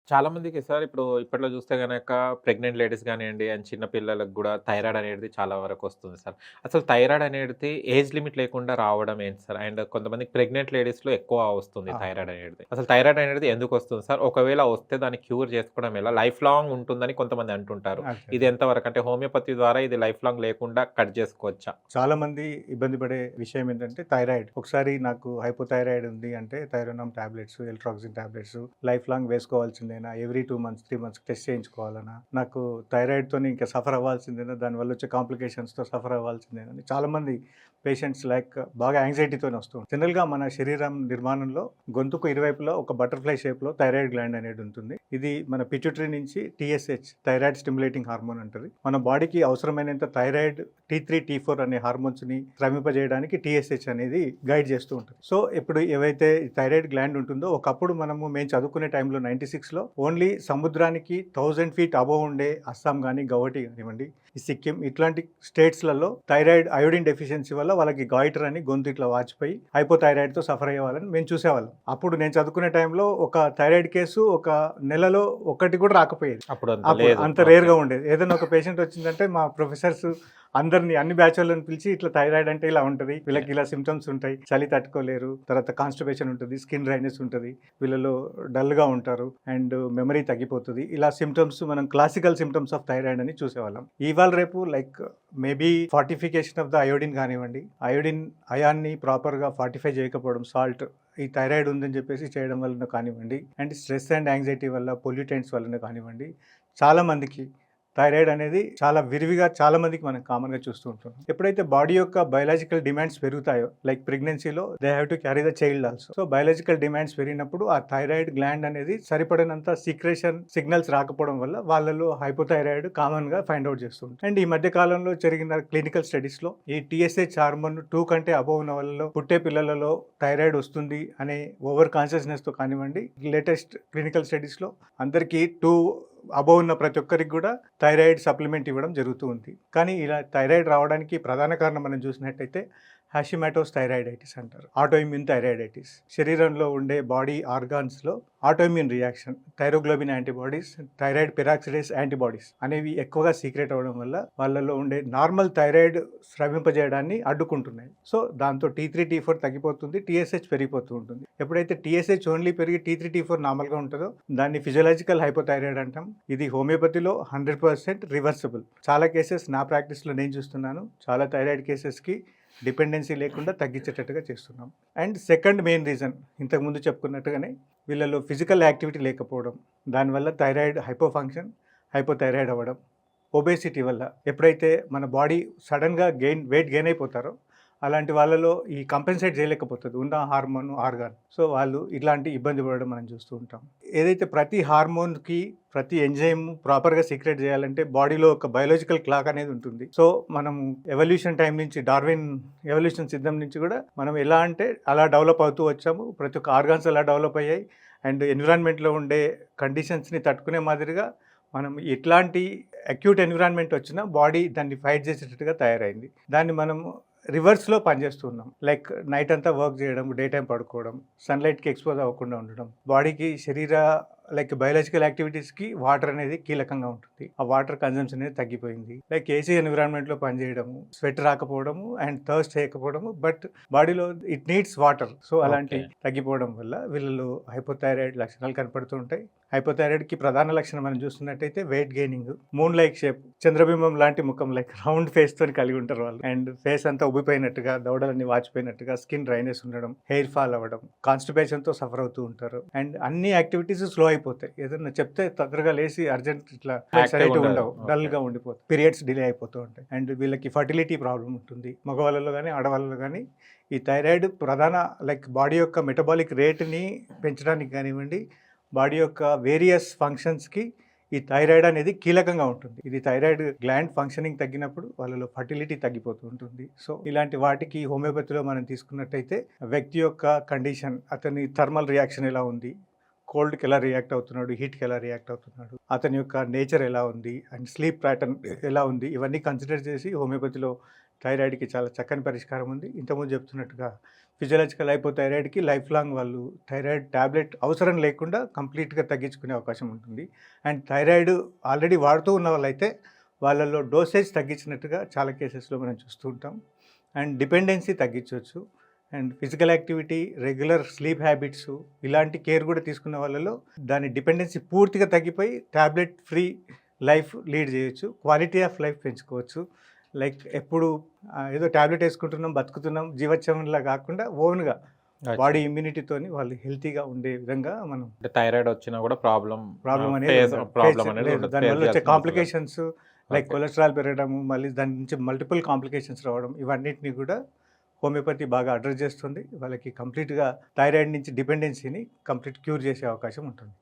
చాలా మందికి సార్ ఇప్పుడు ఇప్పట్లో చూస్తే గనక ప్రెగ్నెంట్ లేడీస్ గానియండి అండ్ చిన్న పిల్లలకు గూడా థైరాయిడ్ అనేది చాలా వరకు వస్తుంది సార్. అసలు థైరాయిడ్ అనేది ఏజ్ లిమిట్ లేకుండా రావడం ఏంటి సార్? అండ్ కొంతమందికి ప్రెగ్నెంట్ లేడీస్‌లో ఎక్కువ వస్తుంది ఆ! థైరాయిడ్ అనేది. అసలు థైరాయిడ్ అనేది ఎందుకొస్తుంది సార్? ఒకవేళ వస్తే దాన్ని క్యూర్ చేసుకోవడం ఎలా? లైఫ్ లాంగ్ ఉంటుందని కొంతమంది అంటుంటారు. అదే. ఇది ఎంతవరకు అంటే హోమియోపతి ద్వారా ఇది లైఫ్ లాంగ్ లేకుండా కట్ చేసుకోవచ్చా? చాలా మంది ఇబ్బంది పడే విషయం ఏంటంటే థైరాయిడ్. ఒకసారి నాకు హైపోథైరాయిడ్ ఉంది అంటే Thyronorm tablets, Eltroxin tablets life long వేసుకోవాల్సిందేనా? ఎవ్రీ 2 మంత్స్, 3 మంత్స్‌కి టెస్ట్ చేయించుకోవాలనా? నాకు థైరాయిడ్‌తోని ఇంకా సఫర్ అవ్వాల్సిందేనా? దానివల్ల వచ్చే కాంప్లికేషన్స్‌తో సఫర్ అవ్వాల్సిందేనా? అని చాలామంది పేషెంట్స్ బాగా యాంగ్జైటీతోని వస్తూ ఉంటారు. జనరల్‌గా మన శరీరం నిర్మాణంలో గొంతుకు ఇరువైపులా ఒక బటర్‌ఫ్లై షేప్‌లో థైరాయిడ్ గ్లాండ్ అనేది ఉంటుంది. ఇది మన పిట్యూటరీ నుంచి టీఎస్హెచ్ థైరాయిడ్ స్టిమ్యులేటింగ్ హార్మోన్ అంటది. మన బాడీకి అవసరమైనంత థైరాయిడ్ T3, T4 అనే హార్మోన్స్‌ని స్రవింపజేయడానికి టీఎస్హెచ్ అనేది గైడ్ చేస్తూ ఉంటుంది. సో, ఇప్పుడు ఏవైతే థైరాయిడ్ గ్లాండ్ ఉంటుందో ఒకప్పుడు మేము చదువుకునే టైంలో 96లో ఓన్లీ సముద్రానికి 1000 ఫీట్ అబోవ్ ఉండే అస్సాం గానీ, గౌహటి గానివ్వండి, ఈ సిక్కిం ఇట్లాంటి స్టేట్స్‌లలో థైరాయిడ్ అయోడిన్ డెఫిషియన్సీ వల్ల వాళ్ళకి గాయిటర్ అని గొంతు ఇట్లా వాచిపోయి హైపోథైరాయిడ్‌తో సఫర్ అయ్యే వాళ్ళని మేము చూసేవాళ్ళం. అప్పుడు నేను చదువుకునే టైంలో ఒక థైరాయిడ్ కేసు ఒక నెలలో ఒక్కటి కూడా రాకపోయేది. అప్పుడు అంత అప్పుడు లేదు. అంత రేర్‌గా ఉండేది. ఏదైనా ఒక పేషెంట్ వచ్చిందంటే మా ప్రొఫెసర్స్ అందరిని అన్ని బ్యాచ్ పిలిచి ఇట్లా థైరాయిడ్ అంటే ఇలా ఉంటది. వీళ్ళకి ఇలా సింప్టమ్స్ ఉంటాయి. చలి తట్టుకోలేరు. తర్వాత కాన్‌స్టిపేషన్ ఉంటది. స్కిన్ డ్రైనెస్ ఉంటది. వీళ్ళలో డల్‌గా ఉంటారు. అండ్ మెమరీ తగ్గిపోతది. ఇలా సింప్టమ్స్ మనం క్లాసికల్ సింప్టమ్స్ ఆఫ్ థైరాయిడ్ అని చూసేవాళ్ళం. ఇవాళ రేపు maybe fortification of the iodine కానివ్వండి, అయోడిన్ అయాన్ని ప్రాపర్‌గా ఫార్టిఫై చేయకపోవడం సాల్ట్ ఈ థైరాయిడ్ ఉందని చెప్పేసి చేయడం వలన కానివ్వండి, అండ్ స్ట్రెస్ అండ్ యాంగ్జైటీ వల్ల పొల్యూటెంట్స్ వలన కానివ్వండి, చాలా మందికి థైరాయిడ్ అనేది చాలా విరివిగా చాలా మందికి మనం కామన్‌గా చూస్తూ ఉంటున్నాం. ఎప్పుడైతే బాడీ యొక్క బయోలాజికల్ డిమాండ్స్ పెరుగుతాయో లైక్ ప్రెగ్నెన్సీలో they have to carry the child also. So, biological demands పెరిగినప్పుడు ఆ థైరాయిడ్ గ్లాండ్ అనేది సరిపడినంత సీక్రెషన్ సిగ్నల్స్ రాకపోవడం వల్ల వాళ్ళలో హైపోథైరాయిడ్ కామన్‌గా ఫైండ్ అవుట్ చేస్తుంది. అండ్ ఈ మధ్య కాలంలో జరిగిన క్లినికల్ స్టడీస్‌లో ఈ టీఎస్హెచ్ హార్మోన్ 2 కంటే అబోవ్ ఉన్న వాళ్ళలో పుట్టే పిల్లలలో థైరాయిడ్ వస్తుంది అనే ఓవర్ కాన్షియస్నెస్‌తో కానివ్వండి, లేటెస్ట్ క్లినికల్ స్టడీస్‌లో అందరికీ 2 అబోవ్ ఉన్న ప్రతి ఒక్కరికి కూడా థైరాయిడ్ సప్లిమెంట్ ఇవ్వడం జరుగుతూ ఉంది. కానీ ఇలా థైరాయిడ్ రావడానికి ప్రధాన కారణం మనం చూసినట్టయితే హాషిమాటోస్ థైరాయిడైటిస్ అంటారు. Autoimmune thyroiditis. శరీరంలో ఉండే బాడీ ఆర్గాన్స్‌లో autoimmune reaction, thyroglobulin antibodies, thyroid peroxidase antibodies అనేవి ఎక్కువగా సీక్రెట్ అవ్వడం వల్ల వాళ్ళలో ఉండే నార్మల్ థైరాయిడ్ స్రవింపజేయడాన్ని అడ్డుకుంటున్నాయి. సో, దాంతో T3, T4 తగ్గిపోతుంది. టీఎస్హెచ్ పెరిగిపోతూ ఉంటుంది. ఎప్పుడైతే టీఎస్హెచ్ ఓన్లీ పెరిగి T3, T4 నార్మల్‌గా ఉంటుందో దాన్ని ఫిజియోలాజికల్ హైపోథైరాయిడ్ అంటాం. ఇది హోమియోపతిలో 100% రివర్సిబుల్. చాలా కేసెస్ నా ప్రాక్టీస్‌లో నేను చూస్తున్నాను. చాలా థైరాయిడ్ కేసెస్‌కి డిపెండెన్సీ లేకుండా తగ్గించేటట్టుగా చేస్తున్నాం. అండ్ సెకండ్ మెయిన్ రీజన్ ఇంతకుముందు చెప్పుకున్నట్టుగానే వీళ్ళలో ఫిజికల్ యాక్టివిటీ లేకపోవడం, దానివల్ల థైరాయిడ్ హైపోఫంక్షన్, హైపోథైరాయిడ్ అవ్వడం, ఒబేసిటీ వల్ల ఎప్పుడైతే మన బాడీ సడన్గా వెయిట్ గెయిన్ అయిపోతారో అలాంటి వాళ్ళలో ఈ కంపెన్సేట్ చేయలేకపోతుంది ఉన్న హార్మోన్ ఆర్గాన్. సో, వాళ్ళు ఇట్లాంటి ఇబ్బంది పడడం మనం చూస్తూ ఉంటాం. ఏదైతే ప్రతి హార్మోన్కి ప్రతి ఎంజైమ్ ప్రాపర్గా సీక్రెట్ చేయాలంటే బాడీలో ఒక బయోలాజికల్ క్లాక్ అనేది ఉంటుంది. సో, మనం ఎవల్యూషన్ టైం నుంచి డార్విన్ ఎవల్యూషన్ సిద్ధం నుంచి కూడా మనం ఎలా అంటే అలా డెవలప్ అవుతూ వచ్చాము. ప్రతి ఒక్క ఆర్గాన్స్ అలా డెవలప్ అయ్యాయి. అండ్ ఎన్విరాన్మెంట్లో ఉండే కండిషన్స్ని తట్టుకునే మాదిరిగా మనం ఎట్లాంటి అక్యూట్ ఎన్విరాన్మెంట్ వచ్చినా బాడీ దాన్ని ఫైట్ చేసేటట్టుగా తయారైంది. దాన్ని మనం రివర్స్లో పనిచేస్తున్నాం. నైట్ అంతా వర్క్ చేయడం, డే టైం పడుకోవడం, సన్లైట్కి ఎక్స్పోజ్ అవ్వకుండా ఉండడం, బాడీకి బయోలాజికల్ యాక్టివిటీస్కి వాటర్ అనేది కీలకంగా ఉంటుంది. ఆ వాటర్ కన్జంప్షన్ అనేది తగ్గిపోయింది. ఏసీ ఎన్విరాన్మెంట్లో పనిచేయడము, స్వెట్ రాకపోవడము అండ్ థర్స్ట్ చేయకపోవడము, బట్ బాడీలో ఇట్ నీడ్స్ వాటర్. సో, అలాంటి తగ్గిపోవడం వల్ల వీళ్ళలో హైపోథైరాయిడ్ లక్షణాలు కనపడుతూ ఉంటాయి. హైపోథైరాయిడ్కి ప్రధాన లక్షణం మనం చూస్తున్నట్టయితే weight gaining, moon like shape, చంద్రబింబం లాంటి ముఖం రౌండ్ ఫేస్ తోని కలిగి ఉంటారు వాళ్ళు. అండ్ ఫేస్ అంతా ఉబ్బిపోయినట్టుగా, దవడలన్నీ వాచిపోయినట్టుగా, స్కిన్ డ్రైనెస్ ఉండడం, హెయిర్ ఫాల్ అవ్వడం, కాన్స్టిపేషన్తో సఫర్ అవుతూ ఉంటారు. అండ్ అన్ని యాక్టివిటీస్ స్లో అయిపోతాయి. ఏదైనా చెప్తే తొందరగా లేచి అర్జెంట్ ఇట్లా ఉండవు, డల్గా ఉండిపోతాయి. పీరియడ్స్ డిలే అయిపోతూ ఉంటాయి. అండ్ వీళ్ళకి ఫర్టిలిటీ ప్రాబ్లం ఉంటుంది. మగవాళ్ళలో కానీ ఆడవాళ్ళలో కానీ ఈ థైరాయిడ్ ప్రధాన బాడీ యొక్క మెటబాలిక్ రేట్ని పెంచడానికి కానివ్వండి, బాడీ యొక్క వేరియస్ ఫంక్షన్స్కి ఈ థైరాయిడ్ అనేది కీలకంగా ఉంటుంది. ఇది థైరాయిడ్ గ్లాండ్ ఫంక్షనింగ్ తగ్గినప్పుడు వాళ్ళలో ఫర్టిలిటీ తగ్గిపోతూ ఉంటుంది. సో, ఇలాంటి వాటికి హోమియోపతిలో మనం తీసుకున్నట్టయితే వ్యక్తి యొక్క కండిషన్, అతని థర్మల్ రియాక్షన్ ఎలా ఉంది, కోల్డ్కి ఎలా రియాక్ట్ అవుతున్నాడు, హీట్కి ఎలా రియాక్ట్ అవుతున్నాడు, అతని యొక్క నేచర్ ఎలా ఉంది అండ్ స్లీప్ ప్యాటర్న్ ఎలా ఉంది, ఇవన్నీ కన్సిడర్ చేసి హోమియోపతిలో థైరాయిడ్కి చాలా చక్కని పరిష్కారం ఉంది. ఇంతకుముందు చెప్తున్నట్టుగా ఫిజియలాజికల్ హైపోథైరాయిడ్కి లైఫ్ లాంగ్ వాళ్ళు థైరాయిడ్ ట్యాబ్లెట్ అవసరం లేకుండా కంప్లీట్గా తగ్గించుకునే అవకాశం ఉంటుంది. అండ్ థైరాయిడ్ ఆల్రెడీ వాడుతూ ఉన్న వాళ్ళైతే వాళ్ళలో డోసేజ్ తగ్గించినట్టుగా చాలా కేసెస్లో మనం చూస్తూ ఉంటాం. అండ్ డిపెండెన్సీ తగ్గించవచ్చు. And physical activity, regular sleep habits, ఇలాంటి కేర్ కూడా తీసుకున్న వాళ్ళలో దాని డిపెండెన్సీ పూర్తిగా తగ్గిపోయి ట్యాబ్లెట్ ఫ్రీ లైఫ్ లీడ్ చేయొచ్చు. క్వాలిటీ ఆఫ్ లైఫ్ పెంచుకోవచ్చు. లైక్ ఎప్పుడు ఏదో ట్యాబ్లెట్ వేసుకుంటున్నాం, బతుకుతున్నాం, జీవోత్సవంలా కాకుండా ఓన్గా బాడీ ఇమ్యూనిటీతోని వాళ్ళు హెల్తీగా ఉండే విధంగా మనం థైరాయిడ్ వచ్చినా కూడా ప్రాబ్లం అనేది దానివల్ల వచ్చే కాంప్లికేషన్స్ లైక్ కొలెస్ట్రాల్ పెరగడము, మళ్ళీ దాని నుంచి మల్టిపుల్ కాంప్లికేషన్స్ రావడం, ఇవన్నిటిని కూడా హోమియోపతి బాగా అడ్రస్ చేస్తుంది. వాళ్ళకి కంప్లీట్గా థైరాయిడ్ నుంచి డిపెండెన్సీని కంప్లీట్ క్యూర్ చేసే అవకాశం ఉంటుంది.